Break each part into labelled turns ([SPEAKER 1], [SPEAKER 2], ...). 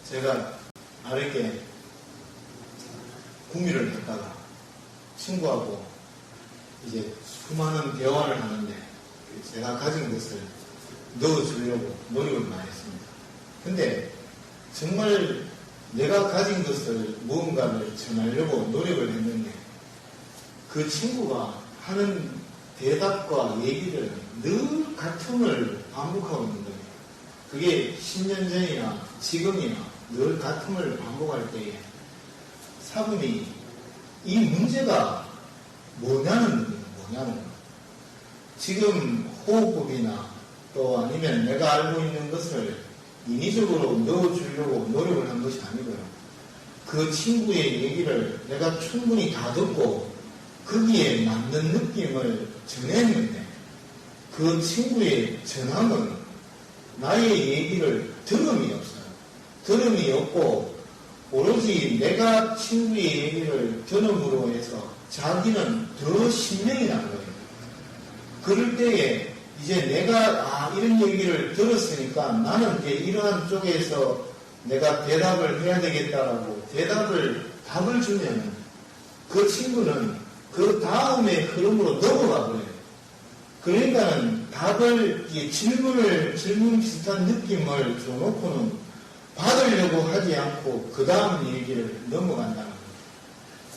[SPEAKER 1] 제가 바르게 궁리를 했다가 친구하고 이제 수많은 대화를 하는데 제가 가진 것을 넣어주려고 노력을 많이 했습니다. 근데 정말 내가 가진 것을 무언가를 전하려고 노력을 했는데 그 친구가 하는 대답과 얘기를 늘 같음을 반복하고 있는 거예요. 그게 10년 전이나 지금이나 늘 같음을 반복할 때에 사부님이 이 문제가 뭐냐는 거예요. 지금 호흡법이나 또 아니면 내가 알고 있는 것을 인위적으로 넣어주려고 노력을 한 것이 아니고요. 그 친구의 얘기를 내가 충분히 다 듣고 거기에 맞는 느낌을 전했는데 그 친구의 전함은 나의 얘기를 들음이 없어요. 들음이 없고 오로지 내가 친구의 얘기를 들음으로 해서 자기는 더 신명이 난 거예요. 그럴 때에 이제 내가 이런 얘기를 들었으니까 나는 이제 이러한 쪽에서 내가 대답을 해야 되겠다라고 답을 주면 그 친구는 그 다음의 흐름으로 넘어가 버려요. 그러니까는 질문 비슷한 느낌을 줘놓고는 받으려고 하지 않고 그 다음 얘기를 넘어간다는 거예요.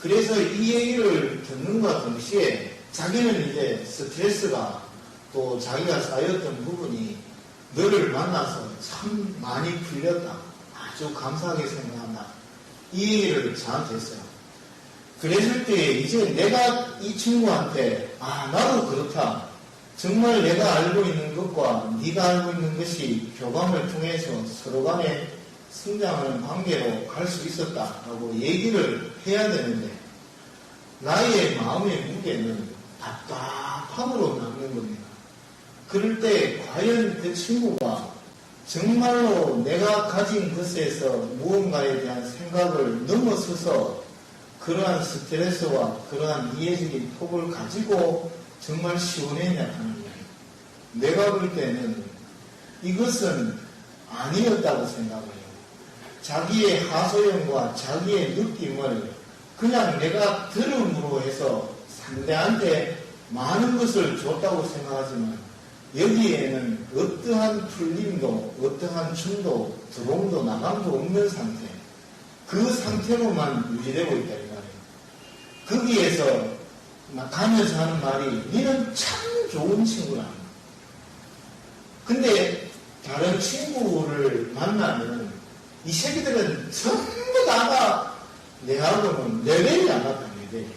[SPEAKER 1] 그래서 이 얘기를 듣는과 동시에 자기는 이제 스트레스가 또 자기가 쌓였던 부분이 너를 만나서 참 많이 풀렸다. 아주 감사하게 생각한다. 이 얘기를 저한테 했어요. 그랬을 때 이제 내가 이 친구한테 나도 그렇다. 정말 내가 알고 있는 것과 네가 알고 있는 것이 교감을 통해서 서로 간에 성장하는 관계로 갈 수 있었다라고 얘기를 해야 되는데 나의 마음의 무게는 답답함으로 남는 겁니다. 그럴 때 과연 그 친구가 정말로 내가 가진 것에서 무언가에 대한 생각을 넘어서서 그러한 스트레스와 그러한 이해적인 톡을 가지고 정말 시원했냐 하는 거예요. 내가 볼 때는 이것은 아니었다고 생각해요. 자기의 하소연과 자기의 느낌을 그냥 내가 들음으로 해서 상대한테 많은 것을 줬다고 생각하지만 여기에는 어떠한 풀림도 어떠한 줌도 들어옴도 나감도 없는 상태, 그 상태로만 유지되고 있다 이 말이에요. 거기에서 가면서 하는 말이 니는 참 좋은 친구라. 근데 다른 친구를 만나면 이 새끼들은 전부 다가 내하고는 레벨이 안 맞다. 레벨이.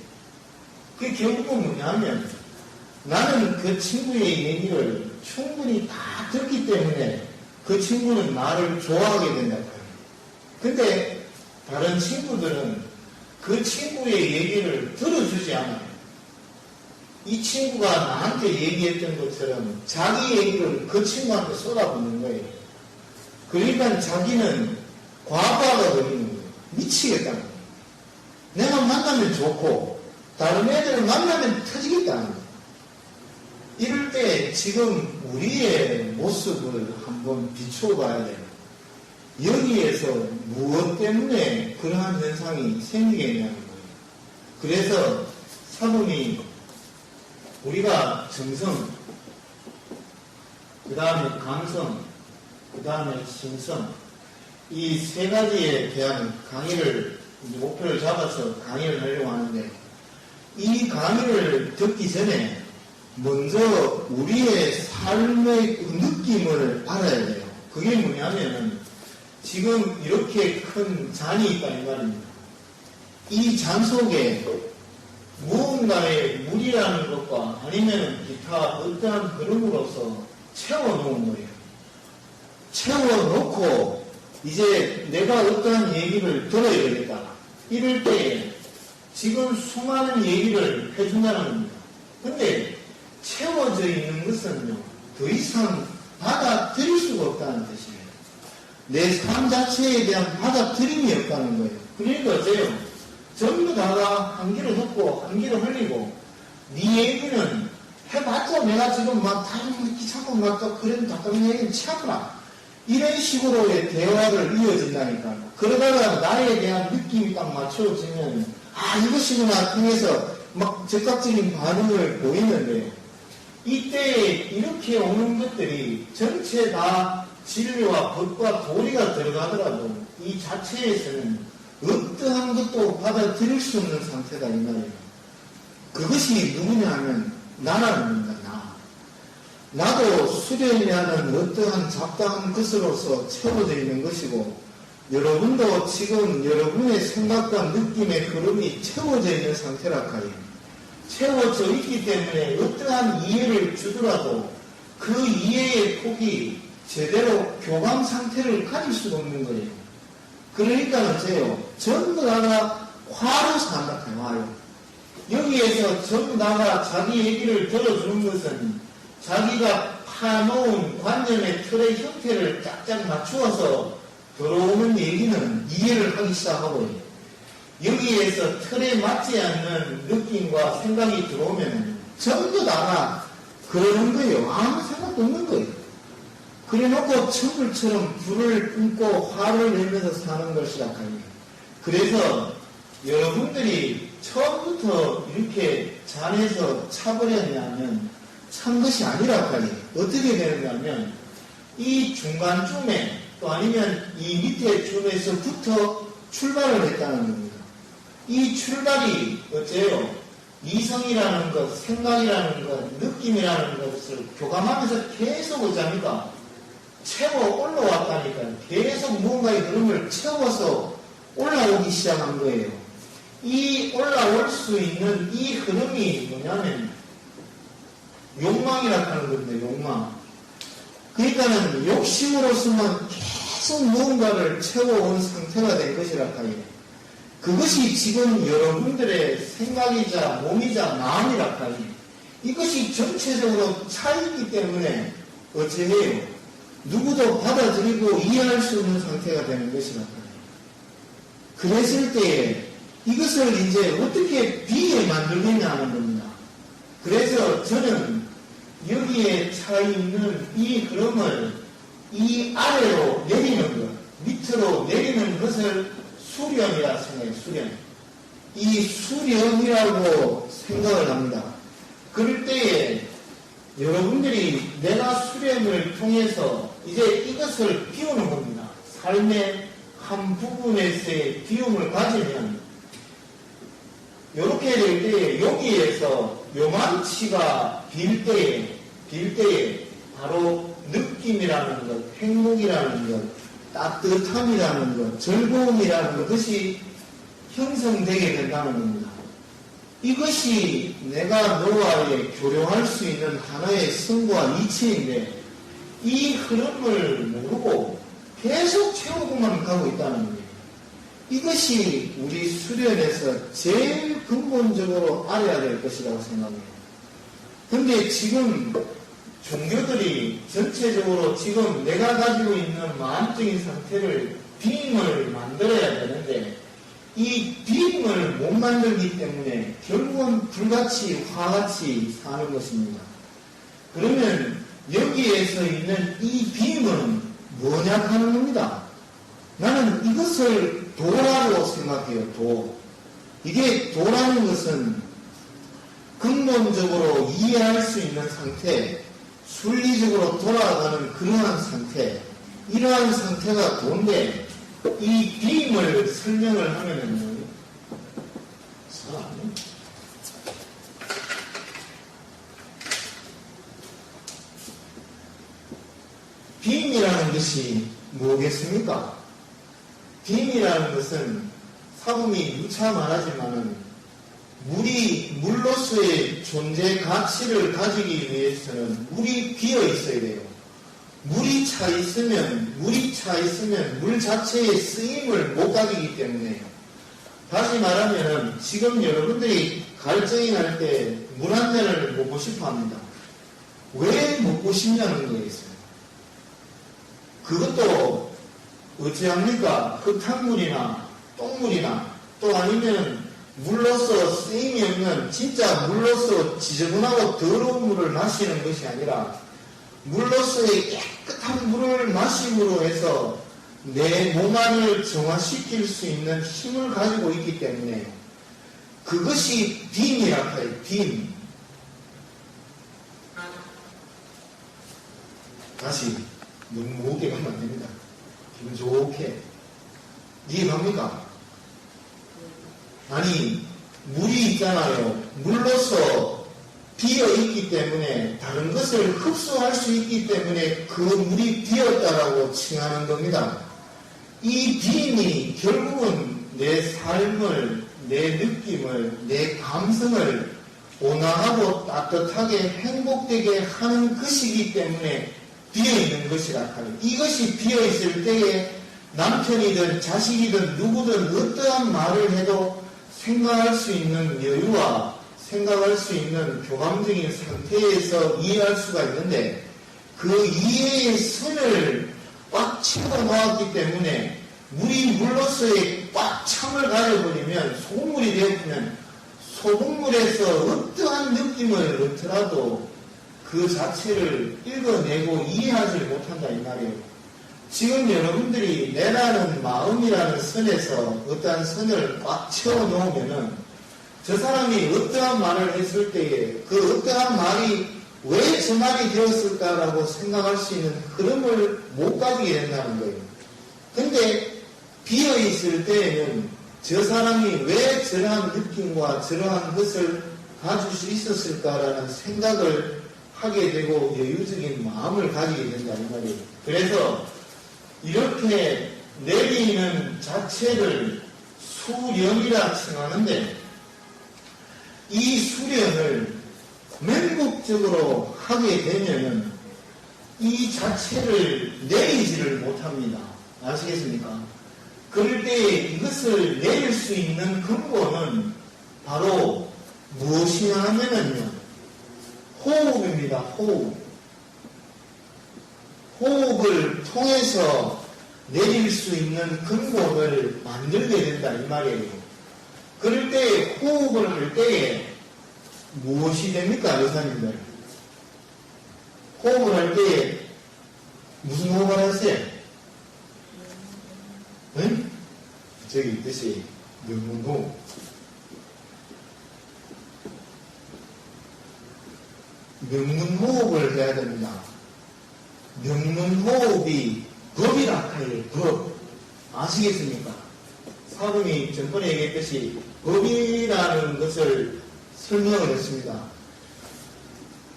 [SPEAKER 1] 그게 결국은 뭐냐면 나는 그 친구의 얘기를 충분히 다 듣기 때문에 그 친구는 나를 좋아하게 된다. 근데 다른 친구들은 그 친구의 얘기를 들어주지 않아요. 이 친구가 나한테 얘기했던 것처럼 자기 얘기를 그 친구한테 쏟아붓는 거예요. 그러니까 자기는 과부하가 걸리는 거예요. 미치겠다는 거예요. 내가 만나면 좋고 다른 애들을 만나면 터지겠다는 거예요. 이럴 때 지금 우리의 모습을 한번 비추어 봐야 돼요. 여기에서 무엇 때문에 그러한 현상이 생기겠냐는 거예요. 그래서 사본이 우리가 정성, 그 다음에 감성, 그 다음에 신성, 이 세 가지에 대한 강의를 목표를 잡아서 강의를 하려고 하는데 이 강의를 듣기 전에 먼저 우리의 삶의 느낌을 알아야 돼요. 그게 뭐냐면은 지금 이렇게 큰 잔이 있다 이 말입니다. 이 잔 속에 무언가의 물이라는 것과 아니면 기타 어떠한 흐름으로서 채워놓은 거예요. 채워놓고 이제 내가 어떠한 얘기를 들어야 되겠다. 이럴 때 지금 수많은 얘기를 해준다는 겁니다. 근데 채워져 있는 것은요, 더 이상 받아들일 수가 없다는 뜻이에요. 내 삶 자체에 대한 받아들임이 없다는 거예요. 그러니까 어째요? 전부 다가 한 귀로 듣고 한 귀로 흘리고 네 얘기는 해봤자 내가 지금 막 다른 귀찮고 막 그런 답답한 얘기는 참나 이런 식으로의 대화를 이어진다니까. 그러다가 나에 대한 느낌이 딱 맞춰지면, 아, 이것이구나, 통해서 막 즉각적인 반응을 보이는데, 이때 이렇게 오는 것들이 전체 다 진리와 법과 도리가 들어가더라도 이 자체에서는 어떠한 것도 받아들일 수 없는 상태가 이 말이에요. 그것이 누구냐 하면 나라는 겁니다. 나도 수련이라는 어떠한 잡다한 것으로서 채워져 있는 것이고, 여러분도 지금 여러분의 생각과 느낌의 흐름이 채워져 있는 상태라 하여 채워져 있기 때문에 어떠한 이해를 주더라도 그 이해의 폭이 제대로 교감 상태를 가질 수가 없는 거예요. 그러니까 어째요? 전부 다가 화로 산다 해요. 여기에서 전부 다가 자기 얘기를 들어주는 것은 자기가 파놓은 관념의 틀의 형태를 짝짝 맞추어서 들어오는 얘기는 이해를 하기 시작하고 여기에서 틀에 맞지 않는 느낌과 생각이 들어오면 전부 다가 그러는 거예요. 아무 생각도 없는 거예요. 그래놓고 천불처럼 불을 뿜고 화를 내면서 사는 것이라 하니 그래서 여러분들이 처음부터 이렇게 잔에서 차버렸냐면 찬 것이 아니라 하니 어떻게 되느냐면 이 중간쯤에 또 아니면 이 밑에 쯤에서부터 출발을 했다는 겁니다. 이 출발이 어째요? 이성이라는 것, 생각이라는 것, 느낌이라는 것을 교감하면서 계속 어쩌니까 채워 올라왔다니까요. 계속 무언가의 흐름을 채워서 올라오기 시작한 거예요. 이 올라올 수 있는 이 흐름이 뭐냐면 욕망이라고 하는 겁니다. 욕망. 그러니까는 욕심으로서만 계속 무언가를 채워온 상태가 된 것이라 하니 그것이 지금 여러분들의 생각이자 몸이자 마음이라 하니 이것이 전체적으로 차있기 때문에 어찌해요? 누구도 받아들이고 이해할 수 없는 상태가 되는 것이라 하니 그랬을 때에 이것을 이제 어떻게 비에 만들겠냐 하는 겁니다. 그래서 저는 여기에 차 있는 이 흐름을 이 아래로 내리는 것, 밑으로 내리는 것을 수렴이라 생각해요. 수렴. 이 수렴이라고 생각을 합니다. 그럴 때에 여러분들이 내가 수렴을 통해서 이제 이것을 비우는 겁니다. 삶의 한 부분에서의 비움을 가지면 이렇게 될 때에 여기에서 요만치가 빌 때에 바로 느낌이라는 것, 행복이라는 것, 따뜻함이라는 것, 즐거움이라는 것이 형성되게 된다는 겁니다. 이것이 내가 너와의 교류할 수 있는 하나의 성과 이치인데 이 흐름을 모르고 계속 채우고만 가고 있다는 거예요. 이것이 우리 수련에서 제일 근본적으로 알아야 될 것이라고 생각해요. 근데 지금 종교들이 전체적으로 지금 내가 가지고 있는 마음적인 상태를 빔을 만들어야 되는데 이 빔을 못 만들기 때문에 결국은 불같이 화같이 사는 것입니다. 그러면 여기에서 있는 이 빔은 뭐냐 하는 겁니다. 나는 이것을 도라고 생각해요. 도. 이게 도라는 것은 근본적으로 이해할 수 있는 상태, 순리적으로 돌아가는 그러한 상태, 이러한 상태가 도인데 이 빔을 설명을 하면은요. 빔이라는 것이 뭐겠습니까? 빔이라는 것은 사범이 누차 말하지만은 물로서의 존재 가치를 가지기 위해서는 물이 비어 있어야 돼요. 물이 차 있으면 물 자체의 쓰임을 못 가지기 때문에요. 다시 말하면 지금 여러분들이 갈증이 날 때 물 한 잔을 먹고 싶어 합니다. 왜 먹고 싶냐는 거였어요. 그것도 어찌합니까? 흙탕물이나 똥물이나 또 아니면 물로서 쓰임이 없는 진짜 물로서 지저분하고 더러운 물을 마시는 것이 아니라 물로서의 깨끗한 따뜻한 물을 마심으로 해서 내 몸 안을 정화시킬 수 있는 힘을 가지고 있기 때문에 그것이 빔이라고 해요. 빔. 다시 너무 무겁게 가면 안 됩니다. 기분 좋게. 이해갑니까? 아니 물이 있잖아요. 물로서 비어있기 때문에 다른 것을 흡수할 수 있기 때문에 그 물이 비었다라고 칭하는 겁니다. 이 빔이 결국은 내 삶을, 내 느낌을, 내 감성을 온화하고 따뜻하게 행복되게 하는 것이기 때문에 비어있는 것이라 하는. 이것이 비어있을 때에 남편이든 자식이든 누구든 어떠한 말을 해도 생각할 수 있는 여유와 생각할 수 있는 교감적인 상태에서 이해할 수가 있는데 그 이해의 선을 꽉 채워 놓았기 때문에 물이 물로서의 꽉 참을 가려버리면 소금물이 되어버리면 소금물에서 어떠한 느낌을 넣더라도 그 자체를 읽어내고 이해하지 못한다 이 말이에요. 지금 여러분들이 내라는 마음이라는 선에서 어떠한 선을 꽉 채워 놓으면은 저 사람이 어떠한 말을 했을 때에 그 어떠한 말이 왜 저 말이 되었을까라고 생각할 수 있는 흐름을 못 가지게 된다는 거예요. 근데 비어있을 때에는 저 사람이 왜 저러한 느낌과 저러한 것을 가질 수 있었을까라는 생각을 하게 되고 여유적인 마음을 가지게 된다 이 말이에요. 그래서 이렇게 내리는 자체를 수련이라 칭하는데 이 수련을 맹목적으로 하게 되면은 이 자체를 내리지를 못합니다. 아시겠습니까? 그럴 때 이것을 내릴 수 있는 근본은 바로 무엇이냐 하면은요, 호흡입니다. 호흡. 호흡을 통해서 내릴 수 있는 근본을 만들게 된다 이 말이에요. 그럴 때 호흡을 할 때에 무엇이 됩니까, 여사님들? 호흡을 할 때에 무슨 호흡을 하세요? 응? 저기 있듯이 명문호흡. 명문호흡을 해야 됩니다. 명문호흡이 법이라 하여요. 법. 아시겠습니까? 사범이 전번에 얘기했듯이 법이라는 것을 설명을 했습니다.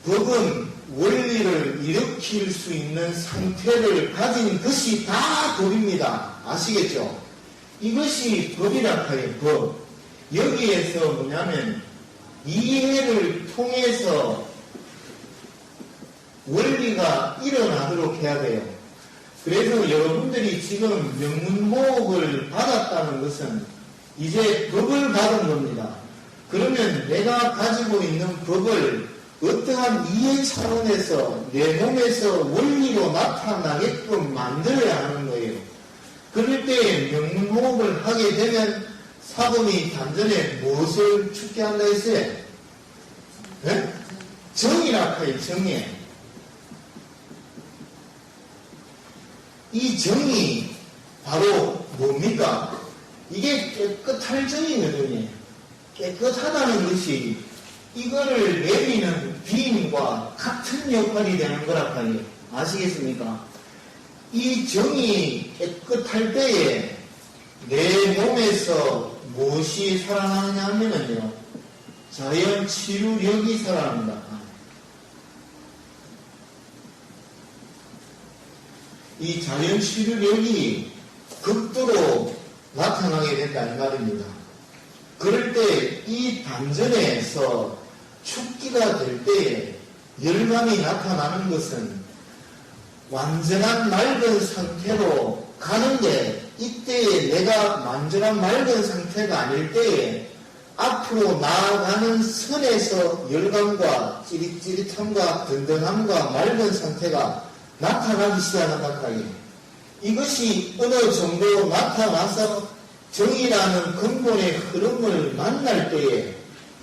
[SPEAKER 1] 법은 원리를 일으킬 수 있는 상태를 가진 것이 다 법입니다. 아시겠죠? 이것이 법이라 하여요. 법. 여기에서 뭐냐면 이해를 통해서 원리가 일어나도록 해야 돼요. 그래서 여러분들이 지금 명문호흡을 받았다는 것은 이제 법을 받은 겁니다. 그러면 내가 가지고 있는 법을 어떠한 이해 차원에서 내 몸에서 원리로 나타나게끔 만들어야 하는 거예요. 그럴 때 명문호흡을 하게 되면 사범이 단전에 무엇을 죽게 한다 했어요? 네? 정이라 해요. 정에. 이 정이 바로 뭡니까? 이게 깨끗할 정이거든요. 깨끗하다는 것이 이거를 내리는 빔과 같은 역할이 되는 거라 하니 아시겠습니까? 이 정이 깨끗할 때에 내 몸에서 무엇이 살아나느냐 하면요, 자연 치유력이 살아납니다. 이 자연 치유력이 극도로 나타나게 된다 이 말입니다. 그럴 때 이 단전에서 춥기가 될 때에 열감이 나타나는 것은 완전한 맑은 상태로 가는데 이때에 내가 완전한 맑은 상태가 아닐 때에 앞으로 나아가는 선에서 열감과 찌릿찌릿함과 든든함과 맑은 상태가 나타나기 시작한다 하니 이것이 어느 정도 나타나서 정이라는 근본의 흐름을 만날 때에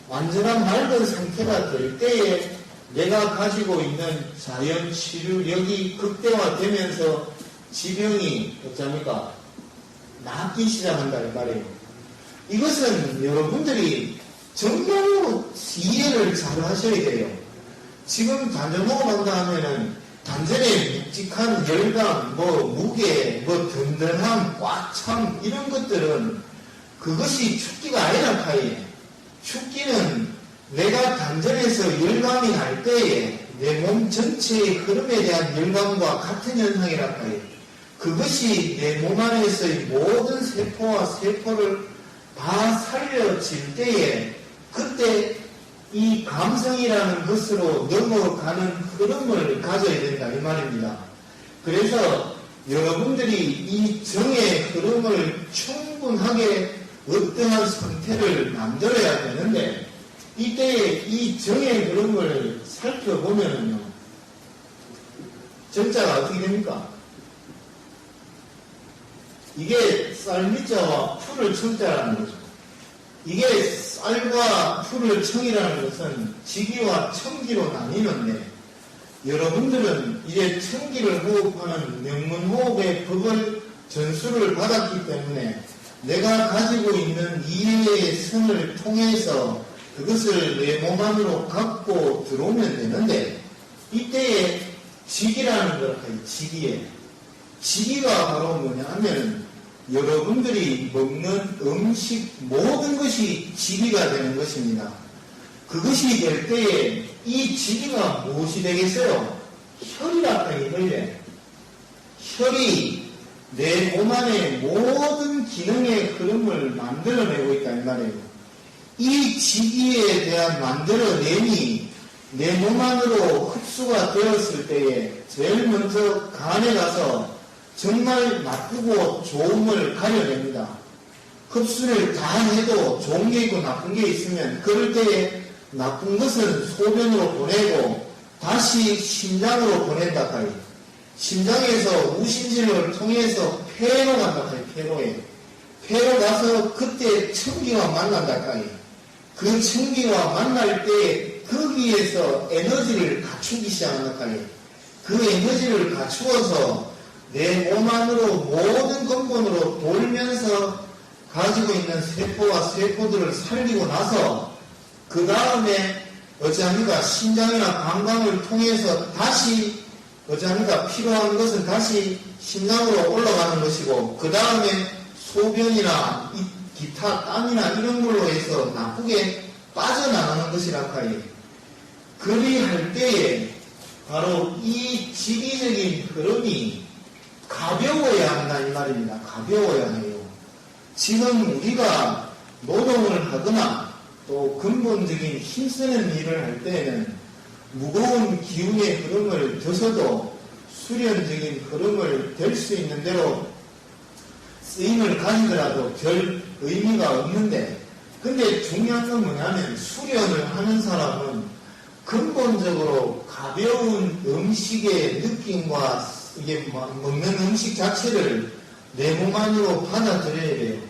[SPEAKER 1] 완전한 맑은 상태가 될 때에 내가 가지고 있는 자연 치료력이 극대화되면서 지병이 어쩝니까? 낫기 시작한다 이 말이에요. 이것은 여러분들이 정말로 이해를 잘 하셔야 돼요. 지금 단전 먹어본다 하면은 단전에 묵직한 열감, 무게, 든든함, 꽉참 이런 것들은 그것이 축기가 아니라 카이. 축기는 내가 단전에서 열감이 날 때에 내 몸 전체의 흐름에 대한 열감과 같은 현상이라 카이. 그것이 내 몸 안에서의 모든 세포와 세포를 다 살려질 때에 그때 이 감성이라는 것으로 넘어가는 흐름을 가져야 된다 이 말입니다. 그래서 여러분들이 이 정의 흐름을 충분하게 어떠한 상태를 만들어야 되는데 이때에 이 정의 흐름을 살펴보면요. 정자가 어떻게 됩니까? 이게 쌀미자와 풀을 청자라는 거죠. 이게 쌀과 풀을 청이라는 것은 지기와 청기로 나뉘는데 여러분들은 이제 청기를 호흡하는 명문호흡의 법을 전수를 받았기 때문에 내가 가지고 있는 이해의 선을 통해서 그것을 내 몸 안으로 갖고 들어오면 되는데 이때에 지기라는 걸 하요. 지기가 바로 뭐냐 하면 여러분들이 먹는 음식 모든 것이 지기가 되는 것입니다. 그것이 될 때에 이 지기가 무엇이 되겠어요? 혈이라 하니 혈이 내 몸 안에 모든 기능의 흐름을 만들어내고 있다 이 말이에요. 이 지기에 대한 만들어냄이 내 몸 안으로 흡수가 되었을 때에 제일 먼저 간에 가서 정말 나쁘고 좋음을 가려냅니다. 흡수를 다 해도 좋은 게 있고 나쁜 게 있으면 그럴 때에 나쁜 것은 소변으로 보내고 다시 심장으로 보낸다 카이. 심장에서 우신진을 통해서 폐로 간다 카이. 폐로 가서 그때 청기와 만난다 카이. 그 청기와 만날 때 거기에서 에너지를 갖추기 시작한다 카이. 그 에너지를 갖추어서 내 몸 안으로 모든 근본으로 돌면서 가지고 있는 세포와 세포들을 살리고 나서 그 다음에 어찌합니까? 심장이나 방광을 통해서 다시 어찌합니까? 필요한 것은 다시 심장으로 올라가는 것이고 그 다음에 소변이나 기타 땀이나 이런 걸로 해서 나쁘게 빠져나가는 것이라 카이. 그리할 때에 바로 이 지기적인 흐름이 가벼워야 한다 이 말입니다. 가벼워야 해요. 지금 우리가 노동을 하거나 또 근본적인 힘쓰는 일을 할 때에는 무거운 기운의 흐름을 둬서도 수련적인 흐름을 될 수 있는 대로 쓰임을 가지더라도 별 의미가 없는데 근데 중요한 건 뭐냐면 수련을 하는 사람은 근본적으로 가벼운 음식의 느낌과 이게 먹는 음식 자체를 내 몸 안으로 받아들여야 돼요.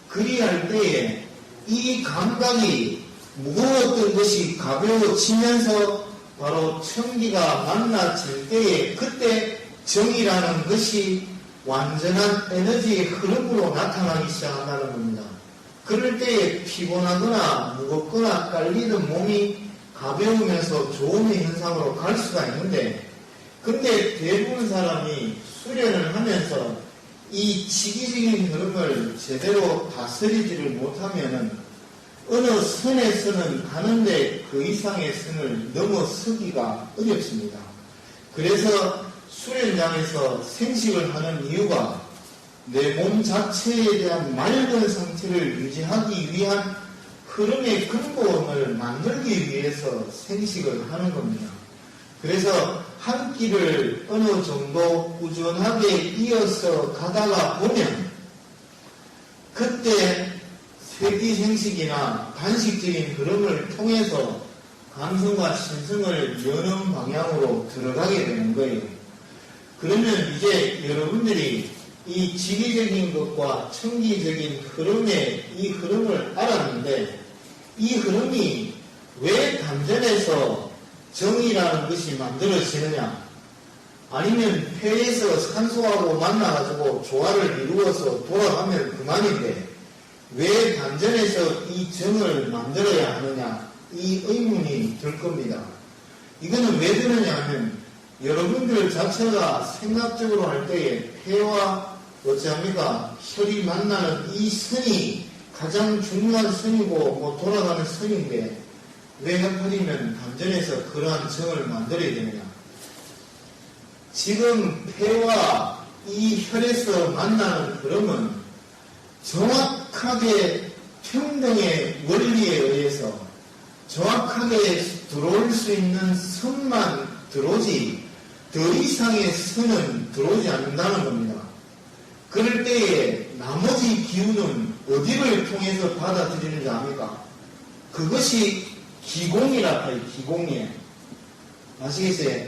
[SPEAKER 1] 그리할 때에 이 감각이 무거웠던 것이 가벼워지면서 바로 청기가 만나질 때에 그때 정이라는 것이 완전한 에너지의 흐름으로 나타나기 시작한다는 겁니다. 그럴 때에 피곤하거나 무겁거나 깔리던 몸이 가벼우면서 좋은 현상으로 갈 수가 있는데 근데 대부분 사람이 수련을 하면서 이 지기적인 흐름을 제대로 다스리지를 못하면은 어느 선에서는 가는데 그 이상의 선을 넘어서기가 어렵습니다. 그래서 수련장에서 생식을 하는 이유가 내 몸 자체에 대한 맑은 상태를 유지하기 위한 흐름의 근본을 만들기 위해서 생식을 하는 겁니다. 그래서 한 끼를 어느 정도 꾸준하게 이어서 가다가 보면 그때 세끼생식이나 단식적인 흐름을 통해서 감성과 신성을 여는 방향으로 들어가게 되는 거예요. 그러면 이제 여러분들이 이 지기적인 것과 청기적인 흐름의 이 흐름을 알았는데 이 흐름이 왜 단전에서 정이라는 것이 만들어지느냐, 아니면 폐에서 산소하고 만나가지고 조화를 이루어서 돌아가면 그만인데 왜 단전에서 이 정을 만들어야 하느냐, 이 의문이 들 겁니다. 이거는 왜 드느냐 하면 여러분들 자체가 생각적으로 할 때에 폐와 어찌합니까? 혈이 만나는 이 선이 가장 중요한 선이고 뭐 돌아가는 선인데 왜 하필이면 단전에서 그러한 정을 만들어야 되느냐? 지금 폐와 이 혈에서 만나는 흐름은 정확하게 평등의 원리에 의해서 정확하게 들어올 수 있는 선만 들어오지 더 이상의 선은 들어오지 않는다는 겁니다. 그럴 때에 나머지 기운은 어디를 통해서 받아들이는지 압니까? 그것이 기공이라 해요. 기공이에요. 아시겠어요?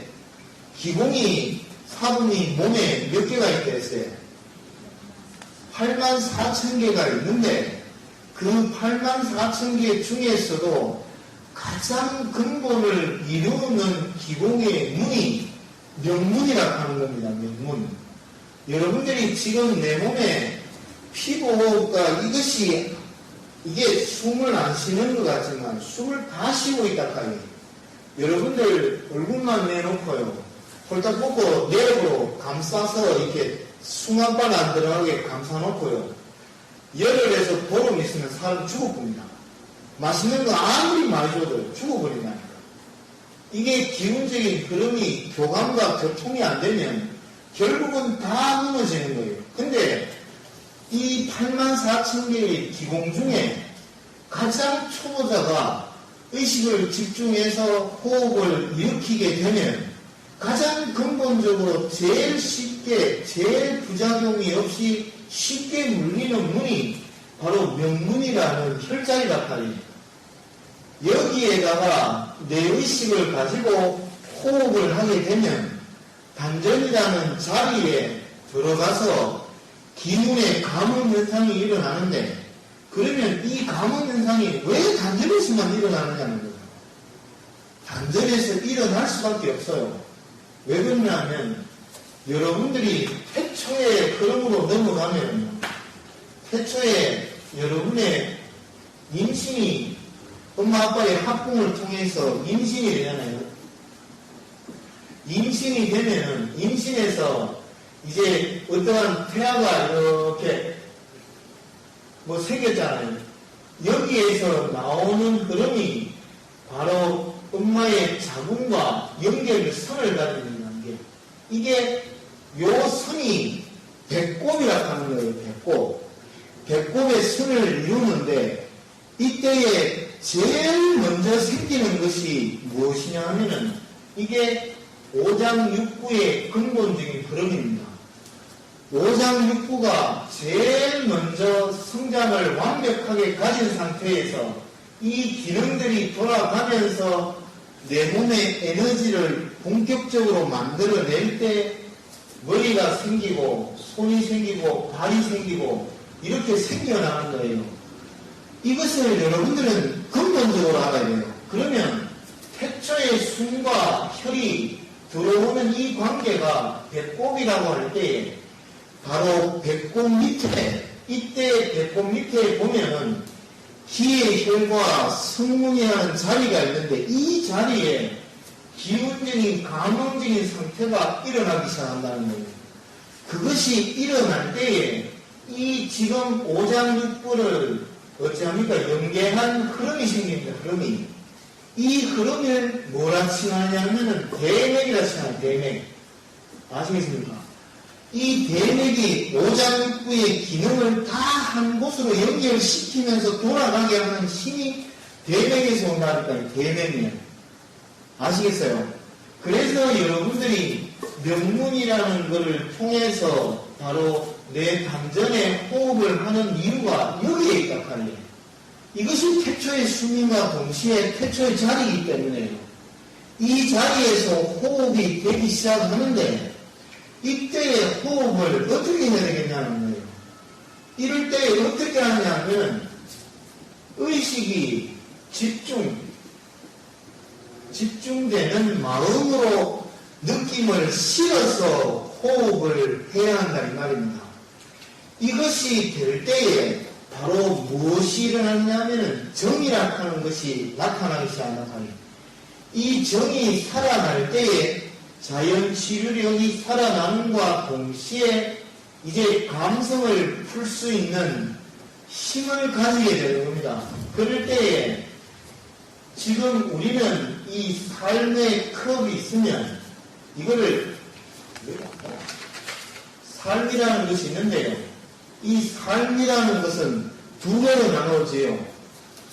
[SPEAKER 1] 기공이 사분이 몸에 몇 개가 있다 했어요? 84,000개가 있는데 그 84,000개 중에서도 가장 근본을 이루는 기공의 문이 명문이라고 하는 겁니다. 명문. 여러분들이 지금 내 몸에 피부호흡과 이게 숨을 안 쉬는 것 같지만 숨을 다 쉬고 있다 카니 여러분들 얼굴만 내놓고요. 홀딱 뽑고 내력으로 감싸서 이렇게 숭한발 안 들어가게 감싸놓고요. 열흘에서 보름 있으면 사람 죽어봅니다. 맛있는 거 아무리 많이 줘도 죽어버린다니까. 이게 기운적인 흐름이 교감과 교통이 안 되면 결국은 다 무너지는 거예요. 근데 이 84,000개의 기공 중에 가장 초보자가 의식을 집중해서 호흡을 일으키게 되면 가장 근본적으로 제일 쉽게, 제일 부작용이 없이 쉽게 물리는 문이 바로 명문이라는 혈자리라 말이에요. 여기에다가 내 의식을 가지고 호흡을 하게 되면 단전이라는 자리에 들어가서 기운의 감흥 현상이 일어나는데 그러면 이 감흥 현상이 왜 단전에서만 일어나느냐는 거예요. 단전에서 일어날 수밖에 없어요. 왜 그러냐면 여러분들이 태초의 흐름으로 넘어가면 태초에 여러분의 임신이 엄마 아빠의 합궁을 통해서 임신이 되잖아요. 임신이 되면은 임신에서 이제 어떠한 태아가 이렇게 뭐 생겼잖아요. 여기에서 나오는 흐름이 바로 엄마의 자궁과 연결 선을 가지는 관계. 이게 요 선이 배꼽이라고 하는 거예요. 배꼽. 배꼽의 선을 이루는데 이때에 제일 먼저 생기는 것이 무엇이냐 하면은 이게 오장육부의 근본적인 흐름입니다. 오장육부가 제일 먼저 성장을 완벽하게 가진 상태에서 이 기능들이 돌아가면서 내 몸의 에너지를 본격적으로 만들어낼 때 머리가 생기고 손이 생기고 발이 생기고 이렇게 생겨나는 거예요. 이것을 여러분들은 근본적으로 알아야 돼요. 그러면 태초의 숨과 혈이 들어오는 이 관계가 배꼽이라고 할 때 바로 배꼽 밑에 이때 배꼽 밑에 보면은 기의 혈과 성문이라는 자리가 있는데 이 자리에 기운적인 감흥적인 상태가 일어나기 시작한다는 거예요. 그것이 일어날 때에 이 지금 오장육부를 어찌합니까? 연계한 흐름이 생깁니다. 흐름이. 이 흐름을 뭐라 칭하냐면은 대맥이라 칭하요. 대맥. 아시겠습니까? 이 대맥이 오장육부의 기능을 다 한 곳으로 연결시키면서 돌아가게 하는 힘이 대맥에서 온다니까요. 대맥이에요. 아시겠어요? 그래서 여러분들이 명문이라는 것을 통해서 바로 내 단전에 호흡을 하는 이유가 여기에 있다 하네요. 이것이 태초의 숨임과 동시에 태초의 자리이기 때문에요. 이 자리에서 호흡이 되기 시작하는데 이때의 호흡을 어떻게 해야 되겠냐는 거예요. 이럴 때 어떻게 하냐면 의식이 집중 집중되는 마음으로 느낌을 실어서 호흡을 해야 한다 이 말입니다. 이것이 될 때에 바로 무엇이 일어나냐면은 정이라 하는 것이 나타나기 시작합니다. 이 정이 살아날 때에 자연 치유력이 살아남과 동시에 이제 감성을 풀 수 있는 힘을 가지게 되는 겁니다. 그럴 때에 지금 우리는 이 삶의 컵이 있으면 이거를 삶이라는 것이 있는데요. 이 삶이라는 것은 두 개로 나누어져요.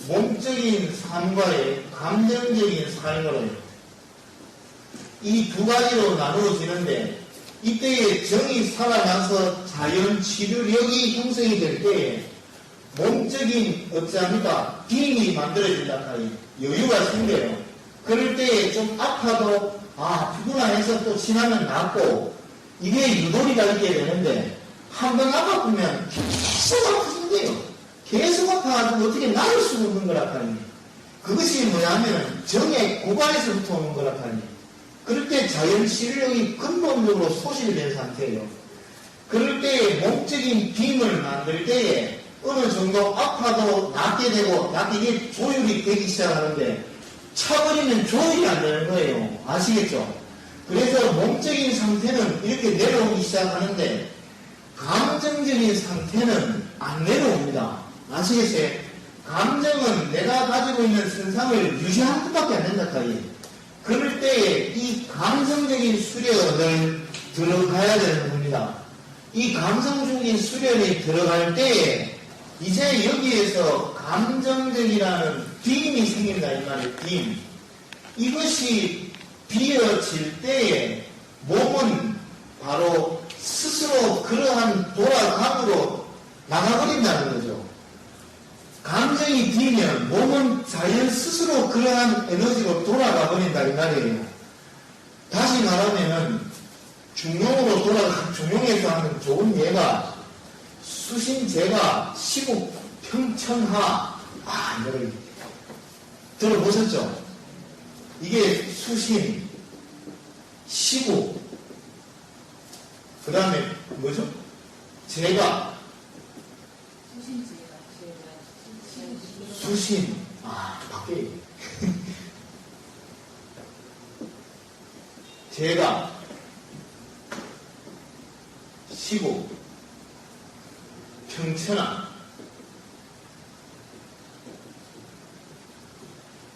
[SPEAKER 1] 몸적인 삶과의 감정적인 삶으로요. 이 두 가지로 나누어지는데 이때에 정이 살아나서 자연 치료력이 형성이 될 때에 몸적인 어찌합니까? 빔이 만들어진다 하니 여유가 생겨요. 그럴 때에 좀 아파도 아프구나 해서 또 지나면 낫고 이게 유도리가 있게 되는데 한번 아파보면 계속 아프신데요. 계속 아파가지고 어떻게 나을 수 없는 거라 하니 그것이 뭐냐면 정의 고갈에서부터 오는 거라 하니 그럴 때 자연 치료력이 근본적으로 소실이 된 상태예요. 그럴 때에 몸적인 빔을 만들 때에 어느 정도 아파도 낫게 되고 낫게 이게 조율이 되기 시작하는데 차버리면 조율이 안 되는 거예요. 아시겠죠? 그래서 몸적인 상태는 이렇게 내려오기 시작하는데 감정적인 상태는 안 내려옵니다. 아시겠어요? 감정은 내가 가지고 있는 선상을 유지하는 것밖에 안 된다 카이. 그럴 때에 이 감성적인 수련을 들어가야 되는 겁니다. 이 감성적인 수련이 들어갈 때에 이제 여기에서 감정적이라는 빔이 생긴다 이 말이에요. 빔. 이것이 비어질 때에 몸은 바로 스스로 그러한 돌아감으로 나가버린다는 거죠. 감정이 비면 몸은 자연 스스로 그러한 에너지로 돌아가 버린다 이 말이에요. 다시 말하면은 중용으로 중용에서 하는 좋은 예가 수신제가 시국 평천하 이거를 들어보셨죠? 이게 수신, 시국, 그 다음에 뭐죠? 제가 수신, 밖에 제가 시고 평천하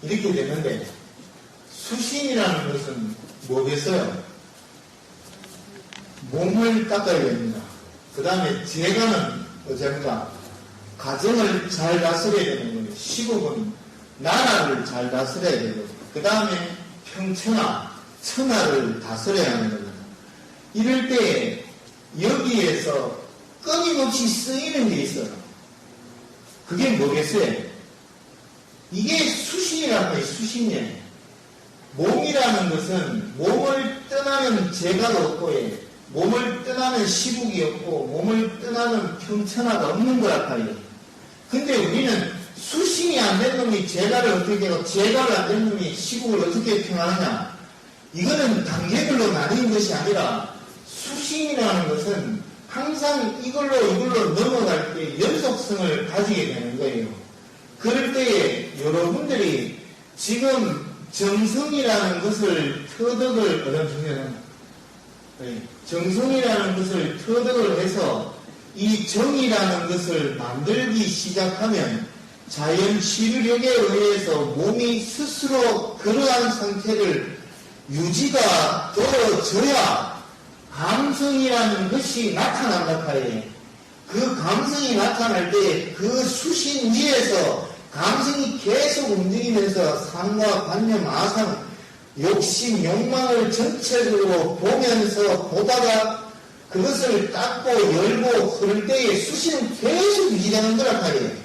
[SPEAKER 1] 이렇게 되는데 수신이라는 것은 뭐겠어요? 몸을 닦아야 됩니다. 그 다음에 제가는 어째입니까? 가정을 잘 다스려야 되는 거예요. 시국은 나라를 잘 다스려야 되고 그 다음에 평천하, 천하를 다스려야 하는 겁니다. 이럴 때 여기에서 끊임없이 쓰이는 게 있어요. 그게 뭐겠어요? 이게 수신이라는 거예요. 수신예. 몸이라는 것은 몸을 떠나는 재가가 없고 몸을 떠나는 시국이 없고 몸을 떠나는 평천하가 없는 거라 하요. 근데 우리는 수신이 안 된 놈이 재가를 어떻게 하고 재가가 안 된 놈이 시국을 어떻게 평하느냐. 이거는 단계별로 나뉘는 것이 아니라 수신이라는 것은 항상 이걸로 넘어갈 때 연속성을 가지게 되는 거예요. 그럴 때에 여러분들이 지금 정성이라는 것을 터득을 정성이라는 것을 터득을 해서 이 정이라는 것을 만들기 시작하면 자연 치유력에 의해서 몸이 스스로 그러한 상태를 유지가 되어져야 감성이라는 것이 나타난다 하에 그 감성이 나타날 때 그 수신 위에서 감성이 계속 움직이면서 상과 관념, 아상, 욕심, 욕망을 전체적으로 보면서 보다가 그것을 닦고 열고 흐를 때에 수신은 계속 유지되는 거라 하에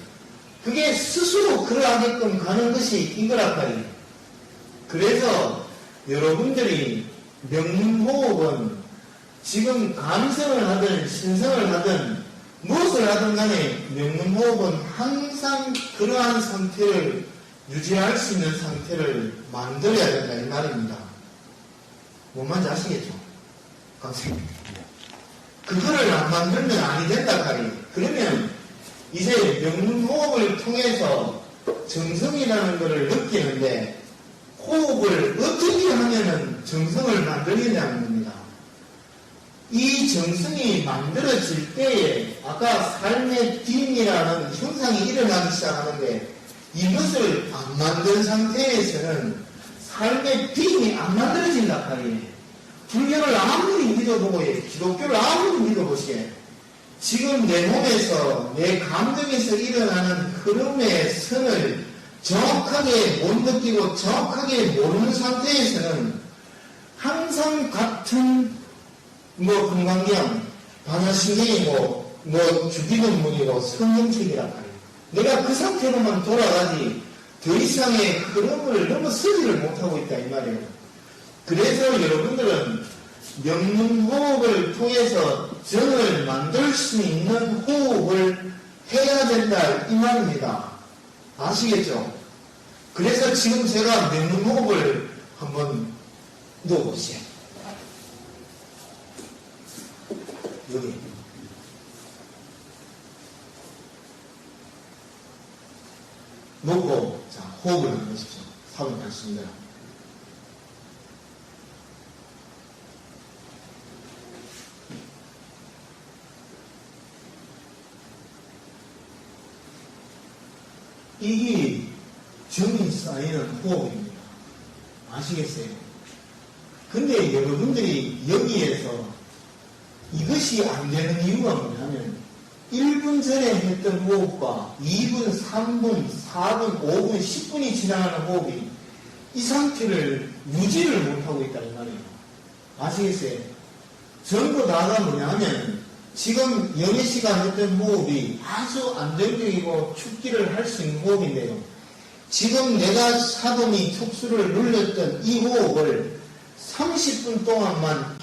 [SPEAKER 1] 그게 스스로 그러하게끔 가는 것이 이거라 하에 그래서 여러분들이 명문호흡은 지금 감성을 하든 신성을 하든 무엇을 하든 간에 명문호흡은 항상 그러한 상태를 유지할 수 있는 상태를 만들어야 된다 이 말입니다. 뭔 말인지 아시겠죠? 강생님. 그거를 안 만들면 아니 된다 카리. 그러면 이제 명문호흡을 통해서 정성이라는 것을 느끼는데 호흡을 어떻게 하면은 정성을 만들겠냐는 겁니다. 이 정성이 만들어질 때에 아까 삶의 빔이라는 현상이 일어나기 시작하는데 이것을 안 만든 상태에서는 삶의 빔이 안 만들어진다 카리. 불교를 아무리 믿어보고 기독교를 아무리 믿어보시게 지금 내 몸에서 내 감정에서 일어나는 흐름의 선을 정확하게 못 느끼고 정확하게 모르는 상태에서는 항상 같은 건강경, 반야신경이고 주기근문이고 성경책이란 말이에요. 내가 그 상태로만 돌아가지 더 이상의 흐름을 넘어서지를 못하고 있다 이 말이에요. 그래서 여러분들은 명문호흡을 통해서 정을 만들 수 있는 호흡을 해야 된다 이 말입니다. 아시겠죠? 그래서 지금 제가 명문호흡을 한번 넣어보세요. 여기 놓고 자 호흡을 한번 하십시오. 3분 하십니다. 이게 정이 쌓이는 호흡입니다. 아시겠어요? 근데 여러분들이 여기에서 이것이 안 되는 이유가 뭐냐면 1분 전에 했던 호흡과 2분, 3분, 4분, 5분, 10분이 지나가는 호흡이 이 상태를 유지를 못하고 있다 이 말이에요. 아시겠어요? 전부 다가 뭐냐면 지금 영애 씨가 했던 호흡이 아주 안정적이고 축기를 할 수 있는 호흡인데요. 지금 내가 사동이 척수를 눌렸던 이 호흡을 30분 동안만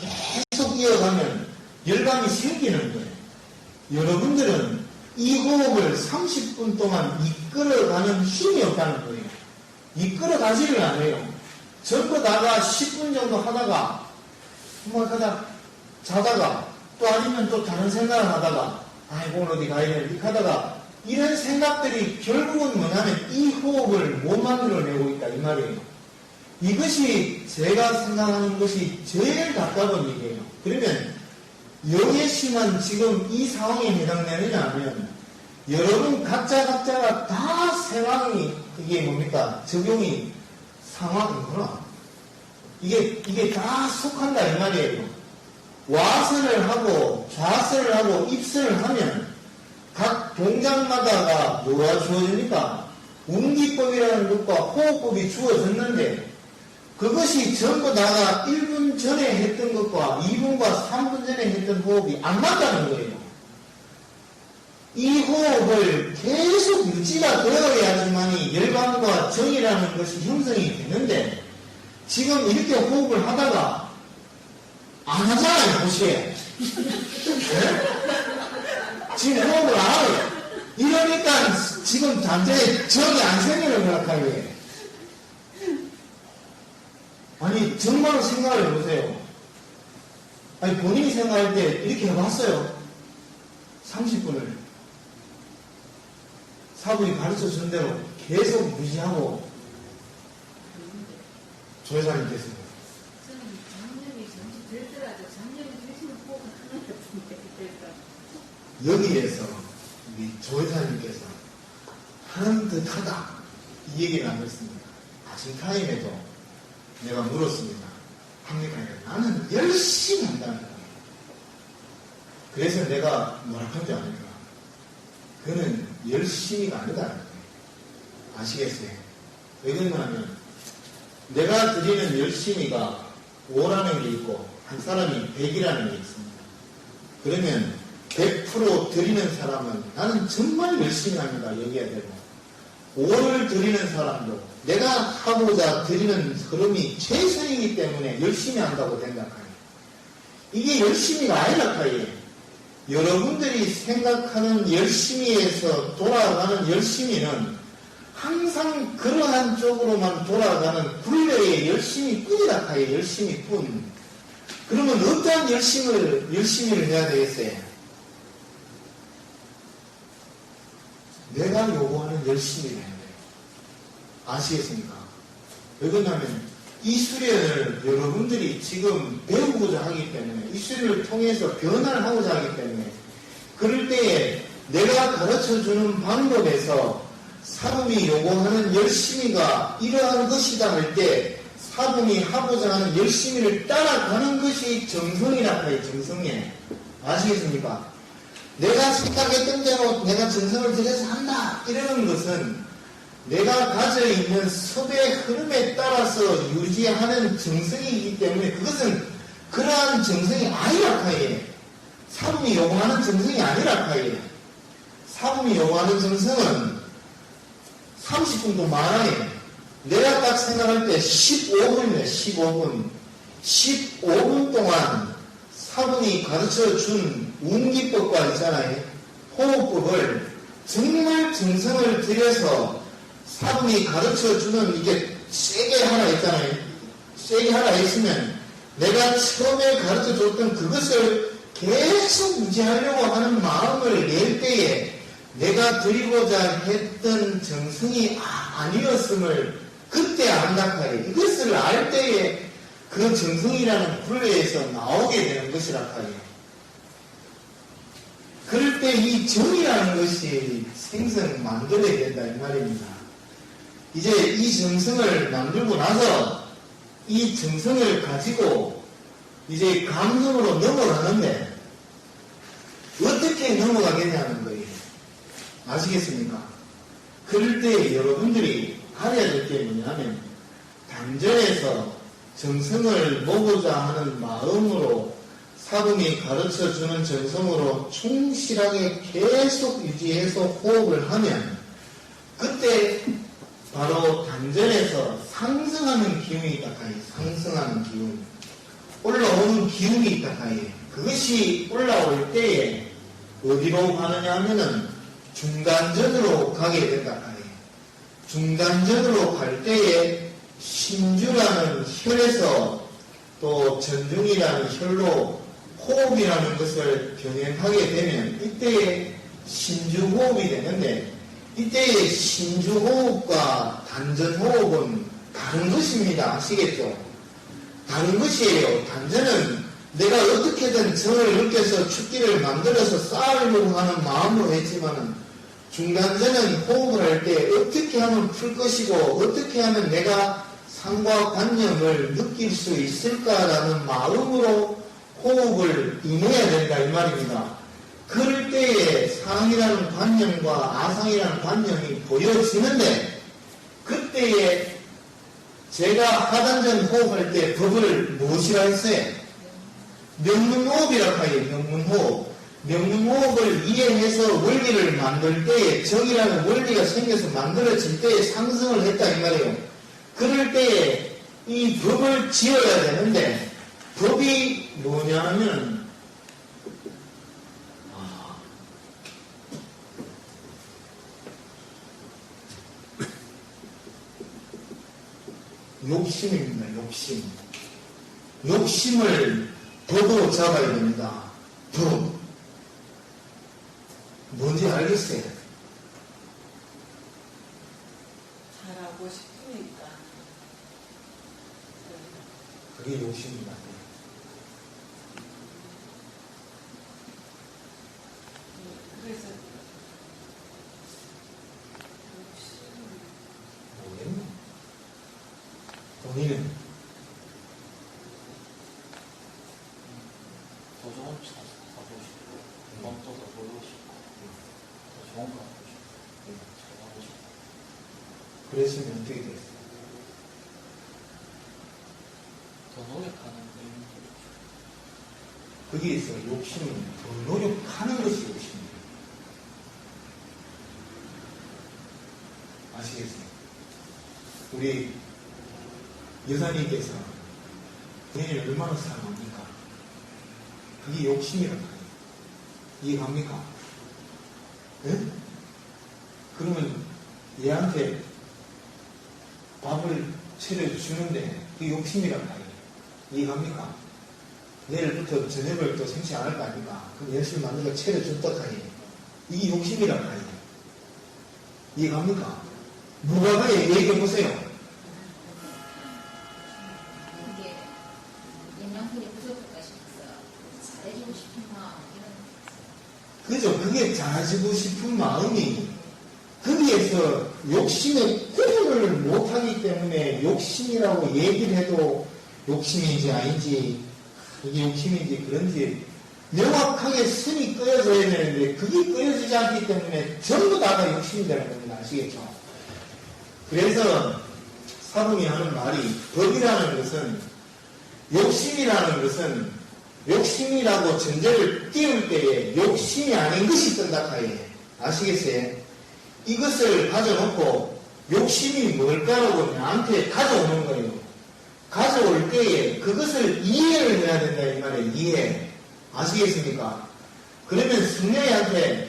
[SPEAKER 1] 계속 이어가면 열감이 생기는 거예요. 여러분들은 이 호흡을 30분 동안 이끌어가는 힘이 없다는 거예요. 이끌어가지를 않아요. 전부 다가 10분 정도 하다가 뭐 하다 자다가 또 아니면 또 다른 생각을 하다가 아이고 오늘 어디 가야 되나 이렇게 하다가 이런 생각들이 결국은 뭐냐면 이 호흡을 못 만들어내고 있다 이 말이에요. 이것이 제가 생각하는 것이 제일 가까운 얘기예요. 그러면 영예씨만 지금 이 상황에 해당되느냐 하면 여러분 각자가 다 상황이 이게 뭡니까? 적용이 상황이구나. 이게 다 속한다 이 말이에요. 와선을 하고 좌선을 하고 입선을 하면 각 동작마다가 뭐가 주어집니까? 운기법이라는 것과 호흡법이 주어졌는데 그것이 전부 다가 1분 전에 했던 것과 2분과 3분 전에 했던 호흡이 안 맞다는 거예요. 이 호흡을 계속 유지가 되어야지만이 열감과 정이라는 것이 형성이 되는데 지금 이렇게 호흡을 하다가 안 하잖아요, 보시에. 네? 지금 호흡을 안 하고. 이러니까 지금 단전에 정이 안 생기는 거라, 카이에. 아니, 정말로 생각을 해보세요. 아니, 본인이 생각할 때 이렇게 해봤어요. 30분을. 사부이 가르쳐 준 대로 계속 유지하고, 조회사님께서. 여기에서 우리 조회사님께서 하는 듯하다 이 얘기를 안 했습니다. 아침 타임에도 내가 물었습니다. 합니까? 나는 열심히 한다는 거예요. 그래서 내가 뭐라 한지 아닙니까? 그는 열심히가 아니다는 거예요. 아시겠어요? 왜 그러냐면 내가 드리는 열심히가 5라는 게 있고 한 사람이 100이라는 게 있습니다. 그러면 100% 드리는 사람은 나는 정말 열심히 합니다. 여기야 되고 5를 드리는 사람도 내가 하고자 드리는 흐름이 최선이기 때문에 열심히 한다고 생각해요. 이게 열심히가 아니라 카이에요. 여러분들이 생각하는 열심히에서 돌아가는 열심히는 항상 그러한 쪽으로만 돌아가는 굴레에 열심히 뿐이라 하여 열심히 뿐. 그러면 어떠한 열심히를 해야 되겠어요? 내가 요구하는 열심히를 해야 돼요. 아시겠습니까? 왜 그러냐면 이 수련을 여러분들이 지금 배우고자 하기 때문에 이 수련을 통해서 변화를 하고자 하기 때문에 그럴 때에 내가 가르쳐주는 방법에서 사범이 요구하는 열심히가 이러한 것이다 할 때 사범이 하고자 하는 열심히를 따라가는 것이 정성이라 해요. 정성이에요. 아시겠습니까? 내가 생각했던 대로 내가 정성을 들여서 한다 이러는 것은 내가 가져있는 섭의 흐름에 따라서 유지하는 정성이기 때문에 그것은 그러한 정성이 아니라 하예요. 사범이 요구하는 정성이 아니라 하예요. 사범이 요구하는 정성은 30분도 많아요. 내가 딱 생각할 때 15분이네, 15분. 15분 동안 사범이 가르쳐 준 운기법과 있잖아요. 호흡법을 정말 정성을 들여서 사범이 가르쳐 주는 이게 세게 하나 있잖아요. 세게 하나 있으면 내가 처음에 가르쳐 줬던 그것을 계속 유지하려고 하는 마음을 낼 때에 내가 드리고자 했던 정성이 아니었음을 그때 안다 하여 이것을 알 때에 그 정성이라는 굴레에서 나오게 되는 것이라 하여 그럴 때 이 정이라는 것이 생성 만들어야 된다 이 말입니다. 이제 이 정성을 만들고 나서 이 정성을 가지고 이제 감성으로 넘어가는데 어떻게 넘어가겠냐는 거예요. 아시겠습니까? 그럴 때 여러분들이 알아야 될 게 뭐냐면 단전에서 정성을 모으고자 하는 마음으로 사범이 가르쳐주는 정성으로 충실하게 계속 유지해서 호흡을 하면 그때 바로 단전에서 상승하는 기운이 있다 하여 상승하는 기운 올라오는 기운이 있다 하여 그것이 올라올 때에 어디로 가느냐 하면은 중단전으로 가게 된다 하여 중단전으로 갈 때에 신주라는 혈에서 또 전중이라는 혈로 호흡이라는 것을 병행하게 되면 이때에 신주호흡이 되는데 이때의 신주호흡과 단전호흡은 다른 것입니다. 아시겠죠? 다른 것이에요. 단전은 내가 어떻게든 정을 느껴서 축기를 만들어서 쌓으려고 하는 마음으로 했지만은 중단전은 호흡을 할 때 어떻게 하면 풀 것이고 어떻게 하면 내가 상과 관념을 느낄 수 있을까라는 마음으로 호흡을 임해야 된다 이 말입니다. 그럴 때에 상이라는 관념과 아상이라는 관념이 보여지는데 그때에 제가 하단전 호흡할 때 법을 무엇이라 했어요? 명문호흡이라고 하요. 명문호흡. 명문호흡을 이해해서 원리를 만들 때에 정이라는 원리가 생겨서 만들어질 때에 상승을 했다 이 말이에요. 그럴 때에 이 법을 지어야 되는데 법이 뭐냐면 욕심입니다. 욕심. 욕심을 법으로 잡아야 됩니다. 법. 뭔지 알겠어요?
[SPEAKER 2] 잘하고 싶으니까.
[SPEAKER 1] 그게 욕심입니다.
[SPEAKER 2] 그래서
[SPEAKER 1] 모르겠네. 본인은
[SPEAKER 3] 더 좋은 차 사고 싶고, 돈 떠서 벌고 싶고, 더 좋은 거 하고 싶고, 잘 하고 싶고.
[SPEAKER 1] 그랬으면 어떻게 됐어요?
[SPEAKER 3] 더 노력하는 의미도
[SPEAKER 1] 거기에서 욕심은 더 노력하는 것이 욕심입니다. 아시겠어요? 우리 여사님께서 본인을 얼마나 사랑합니까? 그게 욕심이라고 해요. 이해갑니까? 네? 그러면 얘한테 밥을 차려주는데 그게 욕심이란 말이에요. 이해갑니까? 내일부터 저녁을 또 생시 안 할 거 아닙니까? 그럼 열심히 만들어 차려줬다 하니 이게 욕심이란 말이에요. 이해갑니까? 무화과에 얘기해보세요.
[SPEAKER 4] 이게 영양분이 부족할까 싶어서 잘해주고 싶은 마음 이런
[SPEAKER 1] 그죠? 그게 잘해주고 싶은 마음이 거기에서 욕심의 구분을 못하기 때문에 욕심이라고 얘기를 해도 욕심인지 아닌지 이게 욕심인지 그런지 명확하게 선이 끄어져야 되는데 그게 끄어지지 않기 때문에 전부 다가 욕심이 되는 겁니다. 아시겠죠? 그래서 사범이 하는 말이 법이라는 것은 욕심이라는 것은 욕심이라고 전제를 띄울 때에 욕심이 아닌 것이 뜬다 하에 아시겠어요? 이것을 가져놓고 욕심이 뭘까라고 나한테 가져오는 거예요. 가져올 때에 그것을 이해를 해야 된다 이 말이에요. 이해. 아시겠습니까? 그러면 승려이한테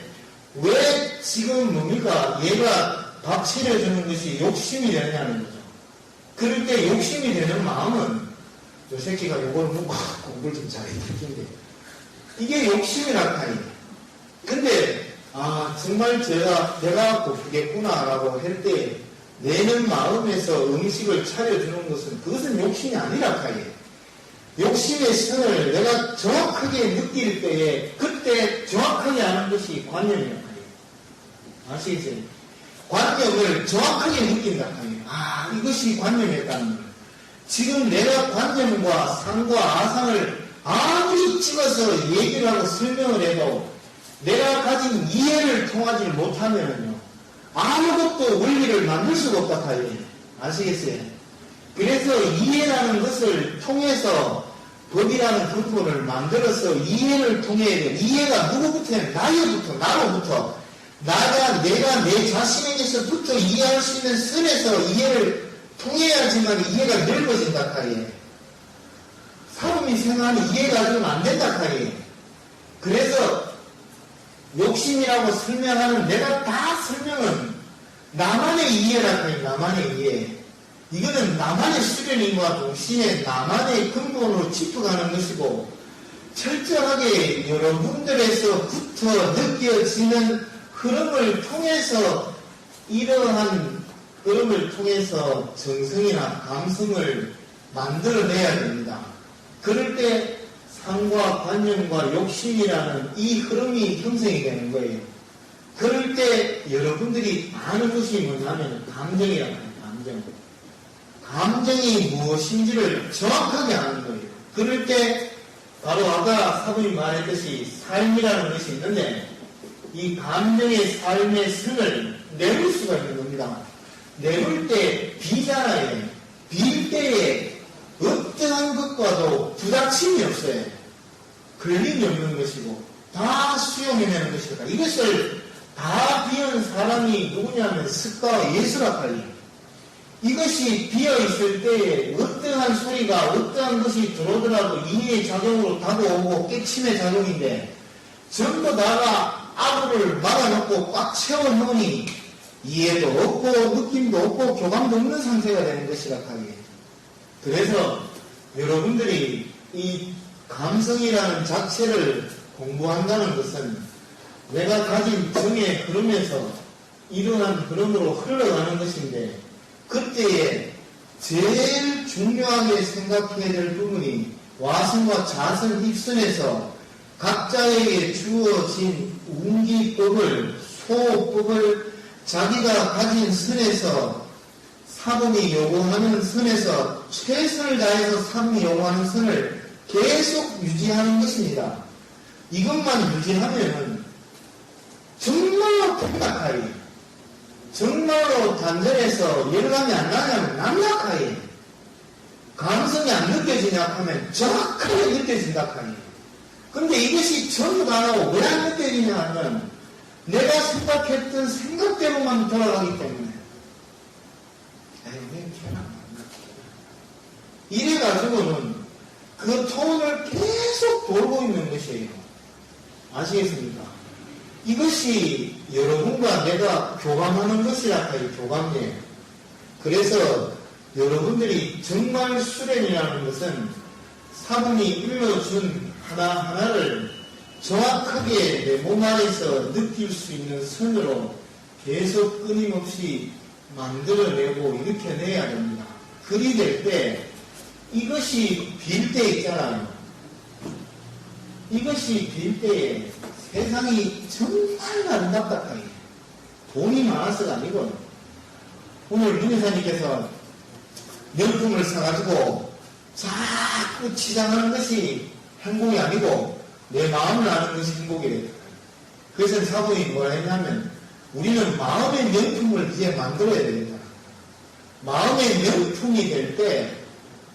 [SPEAKER 1] 왜 지금 뭡니까? 얘가 밥 차려주는 것이 욕심이 되느냐는 거죠. 그럴 때 욕심이 되는 마음은 저 새끼가 요걸 먹고 공부를 좀 잘해야 될 텐데 이게 욕심이란 말이에요. 근데 정말 내가 고프겠구나라고 할 때 내는 마음에서 음식을 차려주는 것은 그것은 욕심이 아니라 하예요. 욕심의 선을 내가 정확하게 느낄 때에 그때 정확하게 아는 것이 관념이란 말이에요. 아시겠어요? 관념을 정확하게 느낀다 하면 이것이 관념이었다는 거예요. 지금 내가 관념과 상과 아상을 아무리 찍어서 얘기를 하고 설명을 해도 내가 가진 이해를 통하지 못하면요 아무것도 원리를 만들 수가 없다 하예요. 아시겠어요? 그래서 이해라는 것을 통해서 법이라는 근본을 만들어서 이해를 통해야 돼요. 이해가 누구부터냐면 나로부터 내가 내 자신에게서부터 이해할 수 있는 선에서 이해를 통해야지만 이해가 넓어진다 하예요. 사람이 생각하는 이해가 지금 안 된다 하예요. 그래서 욕심이라고 설명하는 내가 다 설명은 나만의 이해라 하예요. 나만의 이해. 이거는 나만의 수련임과 동시에 나만의 근본으로 짚어가는 것이고 철저하게 여러분들에서부터 느껴지는 흐름을 통해서 이러한 흐름을 통해서 정성이나 감성을 만들어내야 됩니다. 그럴 때 상과 관념과 욕심이라는 이 흐름이 형성이 되는 거예요. 그럴 때 여러분들이 아는 것이 뭐냐면 감정이라고 해요. 감정이 무엇인지를 정확하게 아는 거예요. 그럴 때 바로 아까 사부님 말했듯이 삶이라는 것이 있는데 이 감정의 삶의 선을 내볼 수가 있는 겁니다. 내볼 때 비잖아요. 빌 때에 어떠한 것과도 부닥침이 없어요. 걸림이 없는 것이고 다 수용해내는 것이다. 이것을 다 비운 사람이 누구냐면 습가와 예술학관이에요. 이것이 비어있을 때에 어떠한 소리가 어떠한 것이 들어오더라도 이해의 작용으로 다가오고 깨침의 작용인데 전부 다가 아부를 막아놓고 꽉 채워놓으니 이해도 없고 느낌도 없고 교감도 없는 상태가 되는 것이라 하기에 그래서 여러분들이 이 감성이라는 자체를 공부한다는 것은 내가 가진 정의 흐름에서 일어난 흐름으로 흘러가는 것인데 그때에 제일 중요하게 생각해야 될 부분이 와선과 자선 입선에서 각자에게 주어진 운기법을 소호법을 자기가 가진 선에서 사범이 요구하는 선에서 최선을 다해서 사범이 요구하는 선을 계속 유지하는 것입니다. 이것만 유지하면 정말로 팽각하게 정말로 단전에서 열감이 안 나냐면 남락하게 감성이 안 느껴지냐 하면 정확하게 느껴진다 하니 근데 이것이 전부 다 나오고 왜 안 느껴지냐 하면 내가 생각했던 생각대로만 돌아가기 때문에 이래가지고는 그 톤을 계속 돌고 있는 것이에요. 아시겠습니까? 이것이 여러분과 내가 교감하는 것이라 해요. 교감계. 그래서 여러분들이 정말 수련이라는 것은 사분이 일러준 하나하나를 정확하게 내 몸 안에서 느낄 수 있는 선으로 계속 끊임없이 만들어내고 일으켜내야 됩니다. 그리 될 때 이것이 빌 때 있잖아요. 이것이 빌 때에 세상이 정말 아름답다하게 돈이 많아서가 아니고 오늘 문여사님께서 명품을 사가지고 자꾸 치장하는 것이 행복이 아니고 내 마음을 아는 것이 행복이래요. 그래서 사부이 뭐라 했냐면 우리는 마음의 명품을 이제 만들어야 되겠다. 마음의 명품이 될 때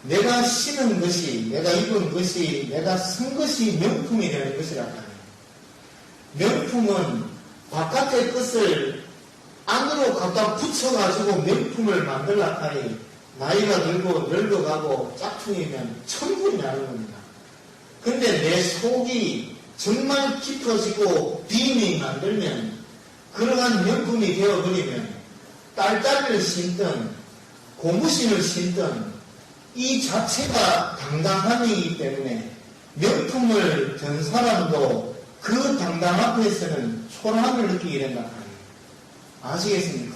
[SPEAKER 1] 내가 신은 것이, 내가 입은 것이, 내가 쓴 것이 명품이 되는 것이라 하요. 명품은 바깥의 것을 안으로 갖다 붙여가지고 명품을 만들라 하니 나이가 들고 늙어가고 짝퉁이면 천불이 나는 겁니다. 근데 내 속이 정말 깊어지고 비밀이 만들면 그러한 명품이 되어버리면 딸딸이를 신든 고무신을 신든 이 자체가 당당함이기 때문에 명품을 든 사람도 그 당당 앞에서는 초라함을 느끼게 된다. 아시겠습니까?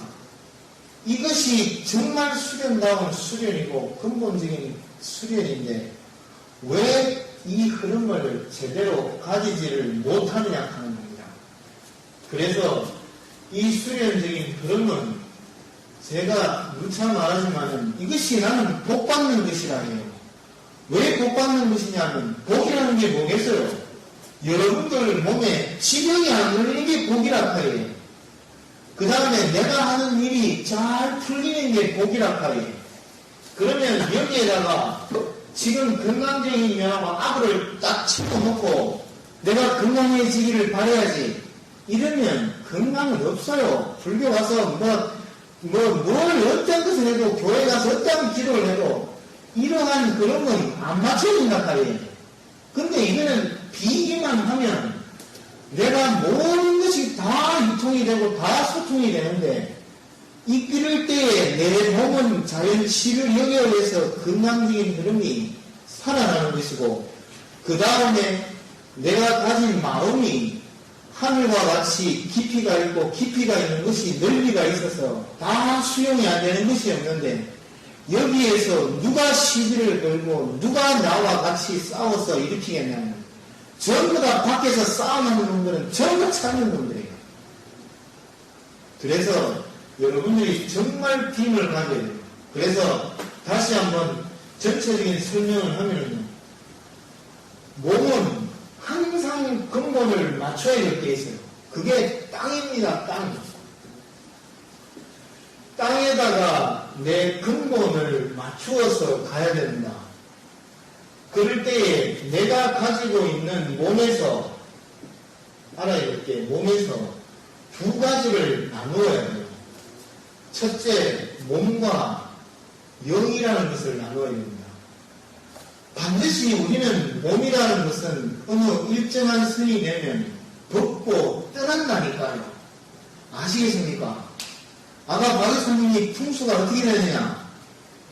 [SPEAKER 1] 이것이 정말 수련다운 수련이고 근본적인 수련인데 왜 이 흐름을 제대로 가지지를 못하느냐 하는 겁니다. 그래서 이 수련적인 흐름은 제가 누차 말하지만은 이것이 나는 복받는 것이라 해요. 왜 복받는 것이냐면 복이라는 게 뭐겠어요? 여러분들 몸에 지병이 안 걸리는 게 복이라 해요. 그 다음에 내가 하는 일이 잘 풀리는 게 복이라 하여. 그러면 여기에다가 지금 건강적인 면하고 악을 딱 집어넣고 내가 건강해지기를 바라야지. 이러면 건강은 없어요. 불교 가서 뭘 어떤 것을 해도 교회 가서 어떤 기도를 해도 이러한 그런 건 안 맞춰진다 하여. 근데 이거는 비기만 하면 내가 모든 것이 다 유통이 되고 다 소통이 되는데 이럴 때에 내 몸은 자연치를 영역에서 건강적인 흐름이 살아나는 것이고 그 다음에 내가 가진 마음이 하늘과 같이 깊이가 있고 깊이가 있는 것이 넓이가 있어서 다 수용이 안 되는 것이 없는데 여기에서 누가 시비를 걸고 누가 나와 같이 싸워서 일으키겠냐면 전부 다 밖에서 싸우는 놈들은 전부 찾는 놈들이에요. 그래서 여러분들이 정말 힘을 가져야 돼요. 그래서 다시 한번 전체적인 설명을 하면요. 몸은 항상 근본을 맞춰야 될 게 있어요. 그게 땅입니다. 땅. 땅에다가 내 근본을 맞추어서 가야 된다. 그럴 때에 내가 가지고 있는 몸에서 알아야 될 게 몸에서 두 가지를 나누어야 돼요. 첫째, 몸과 영이라는 것을 나누어야 됩니다. 반드시 우리는 몸이라는 것은 어느 일정한 선이 되면 벗고 떠난다니까요. 아시겠습니까? 아까 박의사님이 풍수가 어떻게 되느냐?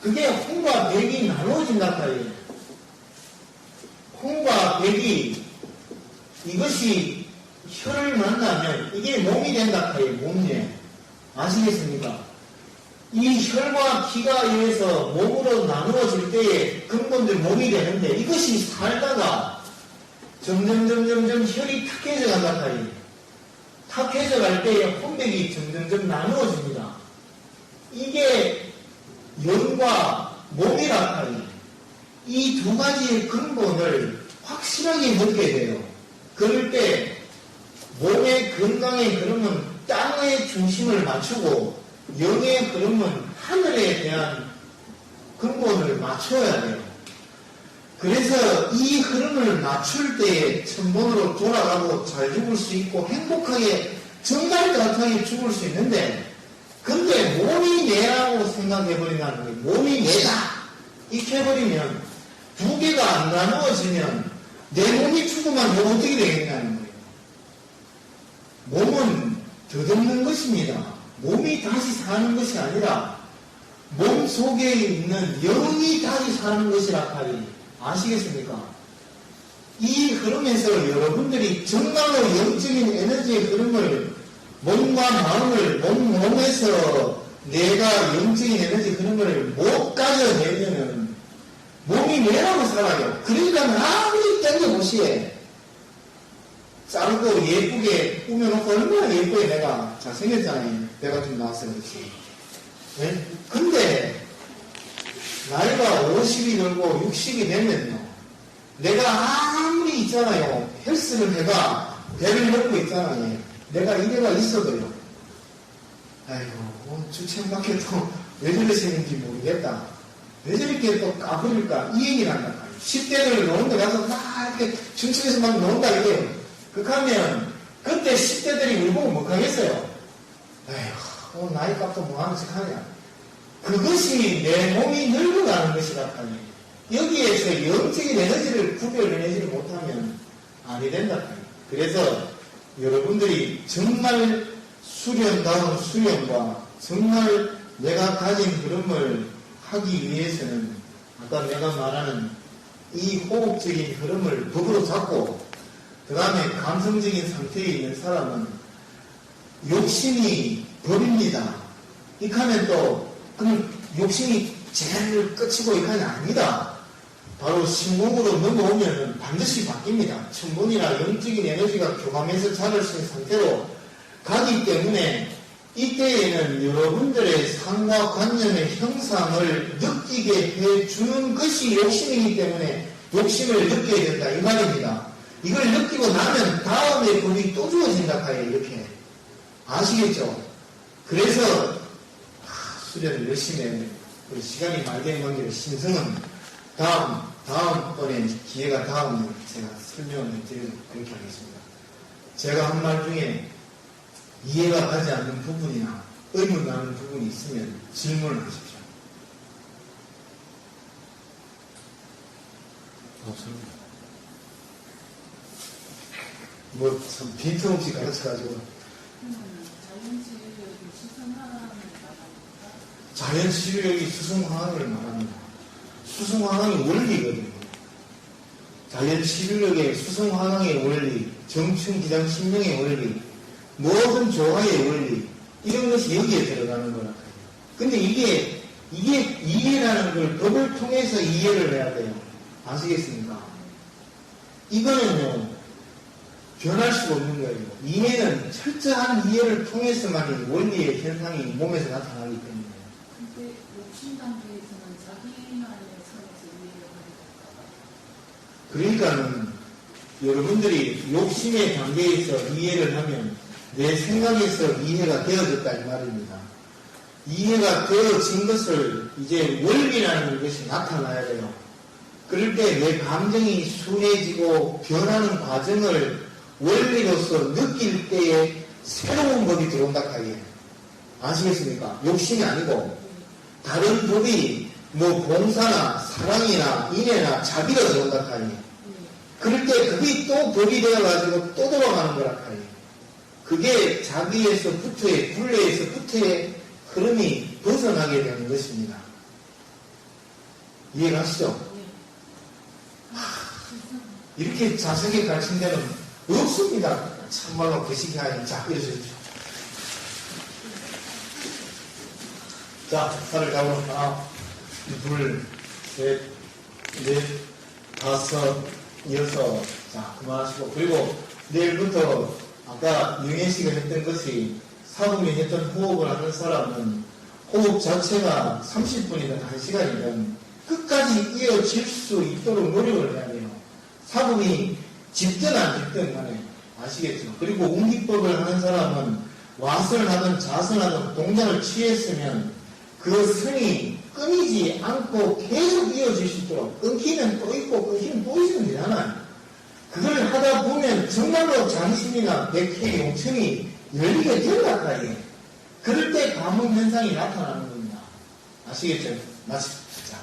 [SPEAKER 1] 그게 홍과 백이 나누어진다 하예요. 홍과 백이 이것이 혀를 만나면 이게 몸이 된다 하예요. 몸에. 아시겠습니까? 이 혈과 피가 의해서 몸으로 나누어질 때에 근본들 몸이 되는데 이것이 살다가 점점 혈이 탁해져 간다 하니 탁해져 갈 때에 혼백이 점점 나누어집니다. 이게 영과 몸이라 하니 이 두 가지의 근본을 확실하게 느끼게 돼요. 그럴 때 몸의 건강의 흐름은 땅의 중심을 맞추고 영의 흐름은 하늘에 대한 근본을 맞춰야 돼요. 그래서 이 흐름을 맞출 때에 천번으로 돌아가고 잘 죽을 수 있고 행복하게 정말 따뜻하게 죽을 수 있는데 근데 몸이 내라고 생각해버린다는 거예요. 몸이 내다 이렇게 해버리면 두 개가 안 나누어지면 내 몸이 죽으면 너 어떻게 되겠냐는 거예요. 몸은 덧없는 것입니다. 몸이 다시 사는 것이 아니라 몸 속에 있는 영이 다시 사는 것이라 하리. 아시겠습니까? 이 흐름에서 여러분들이 정말로 영적인 에너지의 흐름을 몸과 마음을 몸에서 내가 영적인 에너지 흐름을 못 가져내면은 몸이 매라고 살아요. 그러니까 아무리 땡겨보시에 자르고 예쁘게 꾸며놓고 얼마나 예쁘게 내가 잘생겼잖아요. 내가 좀 나왔어요. 그렇지. 네? 근데 나이가 50이 들고 60이 되면요. 내가 아무리 있잖아요. 헬스를 해가 배를 먹고 있잖아요. 내가 이래가 있어도요. 아이고 주체밖에 또 왜 저러시는지 모르겠다. 왜 저렇게 또 까불일까? 이 얘기를 한다. 10대들 노는 데 가서 막 이렇게 춤추면서 막 논다 이래요. 그러면 그때 10대들이 우리 보고 뭐 하겠어요? 에휴 나이 값도 뭐 하는 척 하냐. 그것이 내 몸이 늙어가는 것이라 하니 여기에서 영적인 에너지를 구별해내지를 못하면 아니 된다. 그래서 여러분들이 정말 수련다운 수련과 정말 내가 가진 흐름을 하기 위해서는 아까 내가 말하는 이 호흡적인 흐름을 법으로 잡고 그 다음에 감성적인 상태에 있는 사람은 욕심이 법입니다. 이카면 또 그럼 욕심이 제일 끝이고 이카는 아니다. 바로 신공으로 넘어오면 반드시 바뀝니다. 천본이나 영적인 에너지가 교감해서 자랄 수 있는 상태로 가기 때문에 이때에는 여러분들의 상과 관념의 형상을 느끼게 해주는 것이 욕심이기 때문에 욕심을 느껴야 된다 이 말입니다. 이걸 느끼고 나면 다음에 법이 또 주어진다 카요 이렇게 아시겠죠? 그래서 수련을 열심히 해야 돼요. 시간이 많이 되는 관계로 신성은 다음번에 기회가 닿으면 제가 설명을 드리도록 그렇게 하겠습니다. 제가 한 말 중에 이해가 가지 않는 부분이나 의문 나는 부분이 있으면 질문을 하십시오.
[SPEAKER 3] 없습니다.
[SPEAKER 1] 뭐 참 빈틈없이 가르쳐가지고
[SPEAKER 2] 자연치유력이 수성하는 말합니다.
[SPEAKER 1] 자연치유력이 수성화학을 말합니다. 수성화학의 원리거든요. 자연치유력의 수성화학의 원리, 정충기장 신명의 원리, 모든 조화의 원리 이런 것이 여기에 들어가는 거라. 근데 이게 이해라는 걸 법을 통해서 이해를 해야 돼요. 아시겠습니까? 이거는요 변할 수가 없는 거예요. 이해는 철저한 이해를 통해서만 원리의 현상이 몸에서 나타나기 때문에.
[SPEAKER 2] 근데 욕심 단계에서는 자기만의 선에서 이해를 하는 것같아요.
[SPEAKER 1] 그러니까는 여러분들이 욕심의 단계에서 이해를 하면 내 생각에서 이해가 되어졌다 이 말입니다. 이해가 되어진 것을 이제 원리라는 것이 나타나야 돼요. 그럴 때 내 감정이 순해지고 변하는 과정을 원리로서 느낄 때에 새로운 법이 들어온다 하기에 아시겠습니까? 욕심이 아니고 다른 법이 뭐 봉사나 사랑이나 인애나 자비가 들어온다 하기에 그럴 때 그게 또 법이 되어가지고 또 돌아가는 거라 하기에 그게 자기에서부터의 굴레에서부터의 흐름이 벗어나게 되는 것입니다. 이해가시죠? 이렇게 자세하게 가르친 데는 없습니다. 참말로 그 시기 하니 자 이러십시오. 자 살을 잡으러 하나 둘 셋 넷 다섯 여섯 자 그만하시고 그리고 내일부터 아까 영애씨가 했던 것이 사부이 했던 호흡을 하는 사람은 호흡 자체가 30분이든 1시간이든 끝까지 이어질 수 있도록 노력을 해야 돼요. 사부이 집든 안 집든 간에 아시겠죠? 그리고 웅기법을 하는 사람은 와선을 하든 자선하든 동작을 취했으면 그 선이 끊이지 않고 계속 이어질 수 있도록 끊기면 또 있고 끊기면 또 있으면 되잖아요. 그걸 하다 보면 정말로 장심이나 백회, 용천이 열리게 된다 카이. 그럴 때 감흥 현상이 나타나는 겁니다. 아시겠죠? 마십시오.